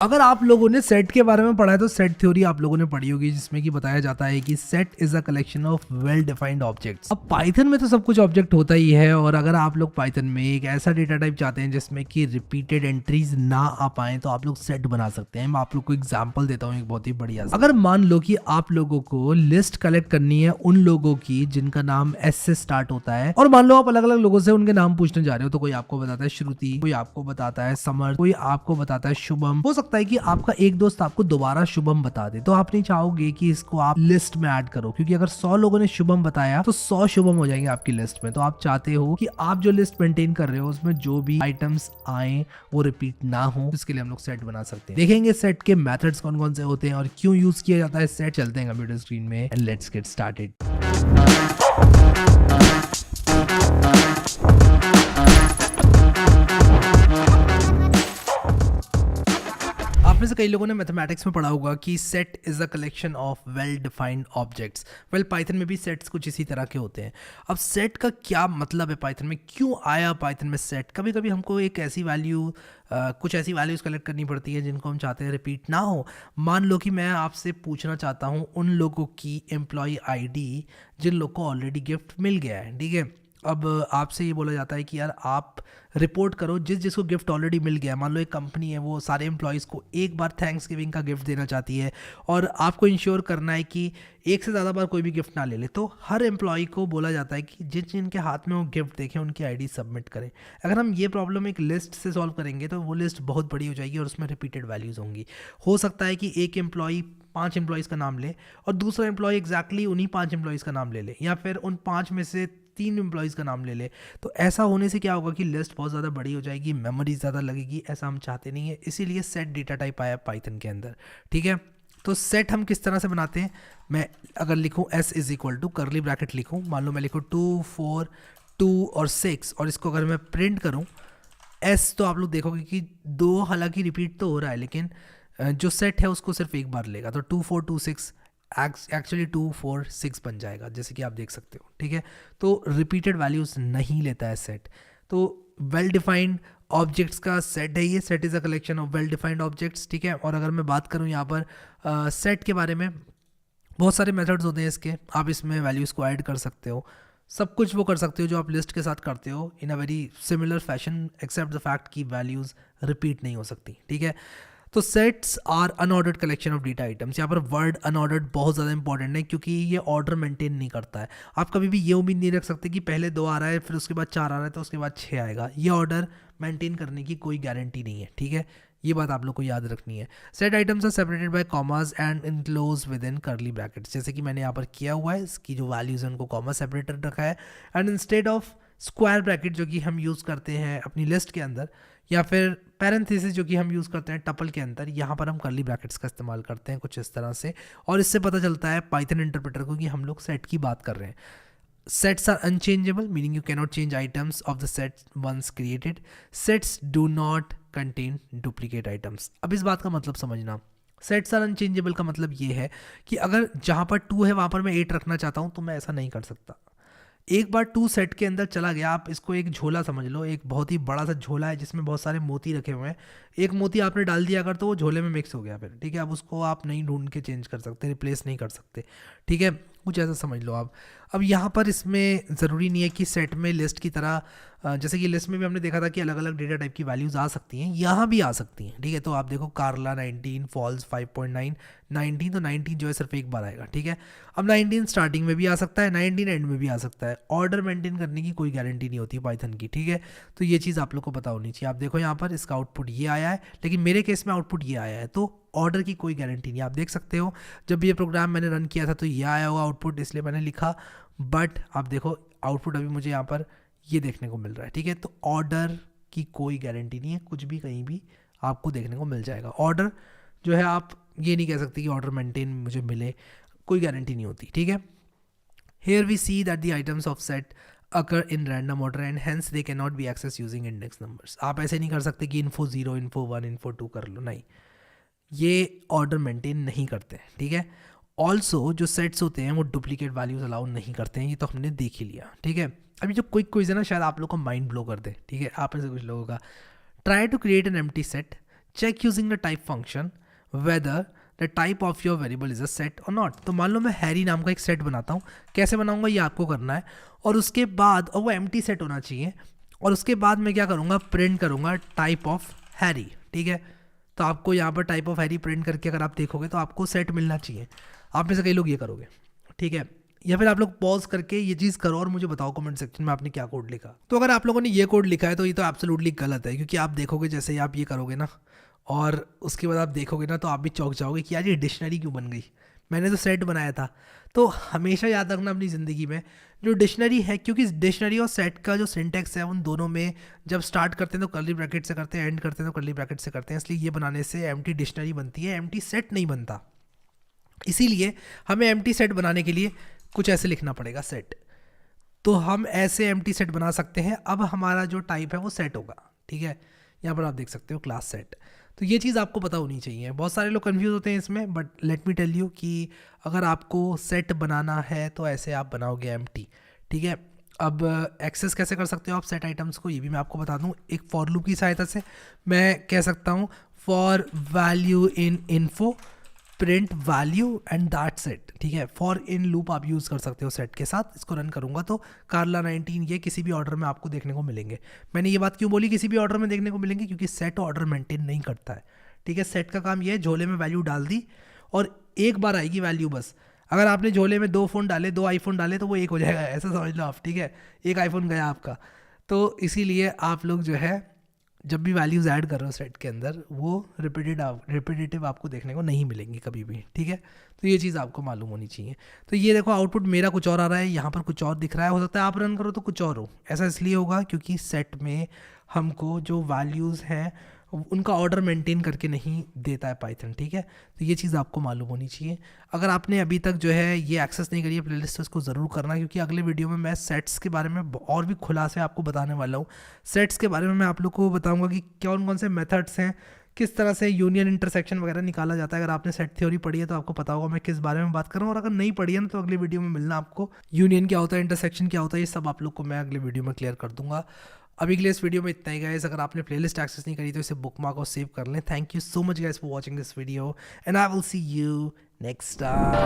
अगर आप लोगों ने सेट के बारे में पढ़ा है तो सेट थ्योरी आप लोगों ने पढ़ी होगी, जिसमें कि बताया जाता है कि set is a collection of well defined objects. अब पाइथन में तो सब कुछ ऑब्जेक्ट होता ही है, और अगर आप लोग पाइथन में एक ऐसा डेटा टाइप चाहते हैं जिसमें कि रिपीटेड एंट्रीज ना आ पाए तो आप लोग सेट बना सकते हैं। मैं आप लोग को एग्जांपल देता हूँ एक बहुत ही बढ़िया सा। अगर मान लो कि आप लोगों को लिस्ट कलेक्ट करनी है उन लोगों की जिनका नाम एस से स्टार्ट होता है, और मान लो आप अलग अलग लोगों से उनके नाम पूछने जा रहे हो, तो कोई आपको बताता है श्रुति, कोई आपको बताता है समर, कोई आपको बताता है शुभम। हो सकता है कि आपका एक दोस्त आपको दोबारा शुभम बता दे, तो आप नहीं चाहोगे कि इसको आप लिस्ट में ऐड करो, क्योंकि अगर 100 लोगों ने शुभम बताया तो 100 शुभम हो जाएंगे आपकी लिस्ट में। तो आप चाहते हो कि आप जो लिस्ट मेंटेन कर रहे हो उसमें जो भी आइटम्स आए वो रिपीट ना हो। इसके लिए हम लोग सेट बना सकते हैं। देखेंगे सेट के मेथड्स कौन कौन से होते हैं और क्यों यूज किया जाता है सेट। चलते हैं कंप्यूटर स्क्रीन में एंड लेट्स गेट स्टार्टेड। आप में से कई लोगों ने मैथमेटिक्स में पढ़ा होगा कि set is a collection of well defined objects. Well Python में भी सेट्स कुछ इसी तरह के होते हैं। अब सेट का क्या मतलब है पाइथन में, क्यों आया पाइथन में सेट? कभी कभी हमको एक ऐसी वैल्यू कुछ ऐसी वैल्यूज़ कलेक्ट करनी पड़ती है जिनको हम चाहते हैं रिपीट ना हो। मान लो कि मैं आपसे पूछना चाहता हूँ उन लोगों की एम्प्लॉय आईडी जिन लोग को ऑलरेडी गिफ्ट मिल गया है, ठीक है। अब आपसे ये बोला जाता है कि यार आप रिपोर्ट करो जिसको गिफ्ट ऑलरेडी मिल गया है। मान लो एक कंपनी है, वो सारे एम्प्लॉयज़ को एक बार थैंक्स गिविंग का गिफ्ट देना चाहती है, और आपको इंश्योर करना है कि एक से ज़्यादा बार कोई भी गिफ्ट ना ले ले। तो हर एम्प्लॉय को बोला जाता है कि जिनके हाथ में वो गिफ्ट देखें उनकी आईडी सबमिट करें। अगर हम ये प्रॉब्लम एक लिस्ट से सॉल्व करेंगे तो वो लिस्ट बहुत बड़ी हो जाएगी और उसमें रिपीटेड वैल्यूज़ होंगी। हो सकता है कि एक एम्प्लॉय 5 एम्प्लॉयज़ का नाम ले और दूसरा एम्प्लॉय एग्जैक्टली उन्हीं 5 एम्प्लॉयज़ का नाम ले ले, या फिर उन 5 में से 3 एम्प्लॉयज़ का नाम ले ले। तो ऐसा होने से क्या होगा कि लिस्ट बहुत ज़्यादा बड़ी हो जाएगी, मेमोरी ज़्यादा लगेगी। ऐसा हम चाहते नहीं है, इसीलिए सेट डेटा टाइप आया पाइथन के अंदर, ठीक है। तो सेट हम किस तरह से बनाते हैं, मैं अगर लिखूँ s is equal to curly bracket लिखूँ, मान लो मैं लिखूँ 2 4 2 और 6, और इसको अगर मैं प्रिंट करूँ s, तो आप लोग देखोगे कि 2 हालांकि रिपीट तो हो रहा है लेकिन जो सेट है उसको सिर्फ एक बार लेगा। तो 2 4 2 6 एक्चुअली 2 4 6 बन जाएगा, जैसे कि आप देख सकते हो, ठीक है। तो रिपीटेड वैल्यूज नहीं लेता है सेट। तो वेल डिफाइंड ऑब्जेक्ट्स का सेट है ये। Set is a collection of well defined objects, ठीक है। और अगर मैं बात करूँ यहाँ पर सेट के बारे में, बहुत सारे मेथड्स होते हैं इसके। आप इसमें वैल्यूज़ को ऐड कर सकते हो, सब कुछ वो कर सकते हो जो आप लिस्ट के साथ करते हो in a very similar fashion, except the fact कि वैल्यूज़ रिपीट नहीं हो सकती, ठीक है। तो sets are unordered collection of data items. यहाँ पर वर्ड अनऑर्डर्ड बहुत ज़्यादा इंपॉर्टेंट है, क्योंकि ये ऑर्डर मेंटेन नहीं करता है। आप कभी भी ये उम्मीद नहीं रख सकते कि पहले 2 आ रहा है फिर उसके बाद 4 आ रहा है तो उसके बाद 6 आएगा। ये ऑर्डर मेंटेन करने की कोई गारंटी नहीं है, ठीक है। ये बात आप लोग को याद रखनी है। Set items are separated by commas and enclose within curly brackets, जैसे कि मैंने यहाँ पर किया हुआ है। इसकी जो वैल्यूज है उनको कॉमा सेपरेटेड रखा है, and instead of square bracket जो कि हम यूज़ करते हैं अपनी लिस्ट के अंदर, या फिर पैरेंथेसिस जो कि हम यूज़ करते हैं टपल के अंदर, यहाँ पर हम करली ब्रैकेट्स का इस्तेमाल करते हैं कुछ इस तरह से। और इससे पता चलता है पाइथन इंटरप्रेटर को कि हम लोग सेट की बात कर रहे हैं। Sets are unchangeable, meaning you cannot change items of the set once created. Sets do not contain duplicate items. अब इस बात का मतलब समझना, सेट्स आर अनचेंजेबल का मतलब ये है कि अगर जहाँ पर 2 है वहाँ पर मैं 8 रखना चाहता हूँ तो मैं ऐसा नहीं कर सकता। एक बार 2 सेट के अंदर चला गया, आप इसको एक झोला समझ लो, एक बहुत ही बड़ा सा झोला है जिसमें बहुत सारे मोती रखे हुए हैं। एक मोती आपने डाल दिया अगर तो वो झोले में मिक्स हो गया फिर, ठीक है। अब उसको आप नहीं ढूंढ के चेंज कर सकते, रिप्लेस नहीं कर सकते, ठीक है। कुछ ऐसा समझ लो आप। अब यहाँ पर इसमें ज़रूरी नहीं है कि सेट में लिस्ट की तरह, जैसे कि लिस्ट में भी हमने देखा था कि अलग अलग डेटा टाइप की वैल्यूज़ आ सकती हैं, यहाँ भी आ सकती हैं, ठीक है। तो आप देखो कार्ला 19, फॉल्स 5.9, 19, तो 19 जो है सिर्फ एक बार आएगा, ठीक है। अब 19 स्टार्टिंग में भी आ सकता है, 19 एंड में भी आ सकता है। ऑर्डर मेंटेन करने की कोई गारंटी नहीं होती पाइथन की, ठीक है। तो ये चीज़ आप लोग को पता होनी चाहिए। आप देखो यहाँ पर इसका आउटपुट ये आया है, लेकिन मेरे केस में आउटपुट ये आया है, तो ऑर्डर की कोई गारंटी नहीं। आप देख सकते हो जब ये प्रोग्राम मैंने रन किया था तो ये आया हुआ आउटपुट, इसलिए मैंने लिखा, बट आप देखो आउटपुट अभी मुझे यहाँ पर ये देखने को मिल रहा है, ठीक है। तो ऑर्डर की कोई गारंटी नहीं है, कुछ भी कहीं भी आपको देखने को मिल जाएगा। ऑर्डर जो है आप ये नहीं कह सकते कि ऑर्डर मेंटेन मुझे मिले, कोई गारंटी नहीं होती, ठीक है। Here we see that the items of set occur in random order and hence they cannot be accessed using index numbers. आप ऐसे नहीं कर सकते कि info 0, info 1, info 2 कर लो, नहीं, ये ऑर्डर मेंटेन नहीं करते हैं, ठीक है। ऑल्सो जो सेट्स होते हैं वो डुप्लीकेट वैल्यूज अलाउ नहीं करते हैं, ये तो हमने देख ही लिया, ठीक है। अभी जो क्विक क्विज है ना, शायद आप लोग को माइंड ब्लो कर दे, ठीक है। आप में से कुछ लोगों का, try to create an empty set, check using the type function whether the type of your variable is a set or not। तो मान लो मैं हैरी नाम का एक सेट बनाता हूँ, कैसे बनाऊंगा ये आपको करना है, और उसके बाद और वो एम्प्टी सेट होना चाहिए, और उसके बाद मैं क्या करूँगा, प्रिंट करूँगा टाइप ऑफ हैरी। ठीक है, तो आपको यहाँ पर टाइप ऑफ हैरी प्रिंट करके अगर आप देखोगे तो आपको सेट मिलना चाहिए। आप में से कई लोग ये करोगे, ठीक है, या फिर आप लोग पॉज करके ये चीज़ करो और मुझे बताओ कमेंट सेक्शन में आपने क्या कोड लिखा। तो अगर आप लोगों ने ये कोड लिखा है तो ये तो एब्सोल्युटली गलत है, क्योंकि आप देखोगे जैसे ही आप ये करोगे ना और उसके बाद आप देखोगे ना तो आप भी चौंक जाओगे कि यार ये डिक्शनरी क्यों बन गई, मैंने तो सेट बनाया था। तो हमेशा याद रखना अपनी ज़िंदगी में जो डिक्शनरी है, क्योंकि डिक्शनरी और सेट का जो सिंटैक्स है उन दोनों में जब स्टार्ट करते हैं तो कर्ली ब्रैकेट से करते हैं, एंड करते हैं तो कर्ली ब्रैकेट से करते हैं, इसलिए ये बनाने से एम्प्टी डिक्शनरी बनती है, एम्प्टी सेट नहीं बनता। इसीलिए हमें एम्प्टी सेट बनाने के लिए कुछ ऐसे लिखना पड़ेगा सेट। तो हम ऐसे एम्प्टी सेट बना सकते हैं। अब हमारा जो टाइप है वो सेट होगा। ठीक है, यहाँ पर आप देख सकते हो क्लास सेट। तो ये चीज़ आपको पता होनी चाहिए। बहुत सारे लोग कंफ्यूज होते हैं इसमें, but let me tell you कि अगर आपको सेट बनाना है तो ऐसे आप बनाओगे एम्प्टी। ठीक है, अब एक्सेस कैसे कर सकते हो आप सेट आइटम्स को, ये भी मैं आपको बता दूँ। एक फॉर लूप की सहायता से मैं कह सकता हूँ for value in info print value and that set. ठीक है, फॉर इन लूप आप यूज़ कर सकते हो सेट के साथ। इसको रन करूंगा तो कार्ला 19 ये किसी भी ऑर्डर में आपको देखने को मिलेंगे। मैंने ये बात क्यों बोली किसी भी ऑर्डर में देखने को मिलेंगे, क्योंकि सेट ऑर्डर मेंटेन नहीं करता है। ठीक है, सेट का काम ये है, झोले में वैल्यू डाल दी और एक बार आएगी वैल्यू बस। अगर आपने झोले में 2 फ़ोन डाले, 2 आईफोन डाले तो वो एक हो जाएगा, ऐसा समझ लो आप। ठीक है, एक आईफोन गया आपका। तो इसीलिए आप लोग जो है जब भी वैल्यूज़ ऐड कर रहे हो सेट के अंदर वो रिपीटेटिव आपको देखने को नहीं मिलेंगी कभी भी। ठीक है, तो ये चीज़ आपको मालूम होनी चाहिए। तो ये देखो आउटपुट मेरा कुछ और आ रहा है, यहाँ पर कुछ और दिख रहा है। हो सकता है आप रन करो तो कुछ और हो। ऐसा इसलिए होगा क्योंकि सेट में हमको जो वैल्यूज़ हैं उनका ऑर्डर मेंटेन करके नहीं देता है पाइथन। ठीक है, तो ये चीज़ आपको मालूम होनी चाहिए। अगर आपने अभी तक जो है ये एक्सेस नहीं करी है प्लेलिस्ट, तो इसको ज़रूर करना, क्योंकि अगले वीडियो में मैं सेट्स के बारे में और भी खुलासे आपको बताने वाला हूँ। सेट्स के बारे में मैं आप लोग को बताऊँगा कि कौन कौन से मेथड्स हैं, किस तरह से यूनियन इंटरसेक्शन वगैरह निकाला जाता है। अगर आपने सेट थ्योरी पढ़ी है तो आपको पता होगा मैं किस बारे में बात कर रहा हूँ, और अगर नहीं पढ़ी है ना तो अगले वीडियो में मिलना आपको। यूनियन क्या होता है, इंटरसेक्शन क्या होता है, ये सब आप लोग को मैं अगले वीडियो में क्लियर कर दूंगा। अभी के लिए इस वीडियो में इतना ही गाइस। अगर आपने प्लेलिस्ट एक्सेस नहीं करी तो इसे बुकमार्क और सेव कर लें। Thank you so much guys for watching this video and I will see you next time.